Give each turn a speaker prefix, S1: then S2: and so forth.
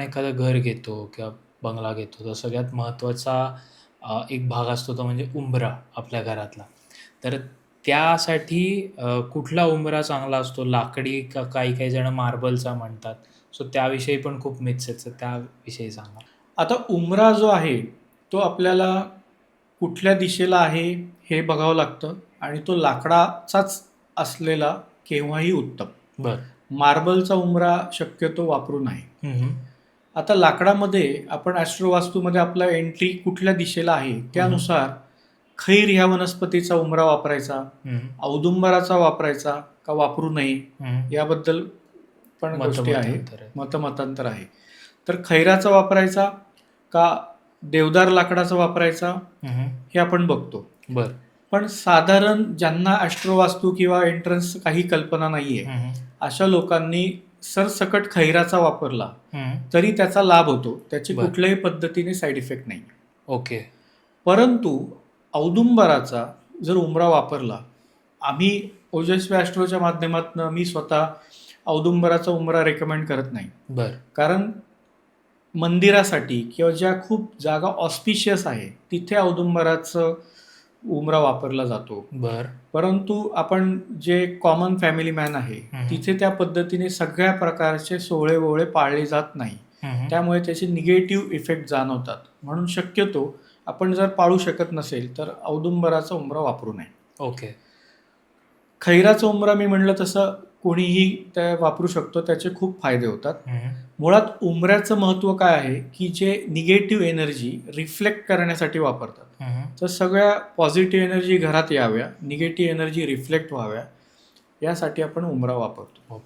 S1: एखादं घर घेतो किंवा बंगला घेतो, तर सगळ्यात महत्त्वाचा एक भाग असतो तो म्हणजे उंबरा आपल्या घरातला. तर त्यासाठी कुठला उंबरा चांगला असतो? लाकडी का काही-काही जण मार्बलचा म्हणतात. सो त्याविषयी पण खूप मिथ्स आहेत, तर त्याविषयी सांगा?
S2: आता उंबरा जो आहे, तो आपल्याला कुठल्या दिशेला आहे हे बघावं लागतं आणि तो लाकडाचाच असलेला केव्हाही उत्तम.
S1: बरं.
S2: मार्बलचा उंबरा शक्यतो वापरू नये.
S1: हं, हं.
S2: आता लाकडामध्ये आपण ॲस्ट्रोवास्तूमध्ये आपला एंट्री कुठल्या दिशेला आहे त्यानुसार खैर ह्या वनस्पतीचा उंबरा वापरायचा, औदुंबराचा वापरायचा का वापरू नये याबद्दल पण गोष्टी आहे,
S1: मतमतांतर आहे.
S2: मतमतांतर आहे. तर खैराचा वापरायचा का देवदार लाकडाचा वापरायचा हे आपण बघतो.
S1: बरं.
S2: पण साधारण ज्यांना ॲस्ट्रोवास्तू किंवा एंट्रन्स काही कल्पना नाहीये, अशा लोकांनी सरसकट खैराचा वापरला तरी त्याचा लाभ होतो. त्याची
S1: बरं.
S2: कुठल्याही पद्धतीने साईड इफेक्ट नाही.
S1: ओके.
S2: परंतु औदुंबराचा जर उंबरा वापरला, आम्ही ओजस्वी ॲस्ट्रोच्या माध्यमातून मी स्वतः औदुंबराचा उंबरा रेकमेंड करत नाही.
S1: बरं.
S2: कारण मंदिरासाठी किंवा ज्या खूप जागा ऑस्पिशियस आहे, तिथे औदुंबराचं उंबरा वापरला जातो.
S1: बरं.
S2: परंतु आपण जे कॉमन फॅमिली मॅन आहे, तिथे त्या पद्धतीने सगळ्या प्रकारचे सोहळे-वोहळे पाळले जात नाही. त्यामुळे त्याचे निगेटिव्ह इफेक्ट जाणवतात. म्हणून शक्यतो आपण जर पाळू शकत नसेल, तर औदुंबराचा उंबरा वापरू नये.
S1: ओके.
S2: खैराचा उंबरा मी म्हणलं तसं कोणीही त्या वापरू शकतो. त्याचे खूप फायदे होतात. मुळात उंबऱ्याचं महत्त्व काय आहे, की जे निगेटिव्ह एनर्जी रिफ्लेक्ट करण्यासाठी वापरतात. तर सगळ्या पॉझिटिव्ह एनर्जी घरात याव्या, निगेटिव्ह एनर्जी रिफ्लेक्ट व्हाव्या, यासाठी आपण उंबरा वापरतो.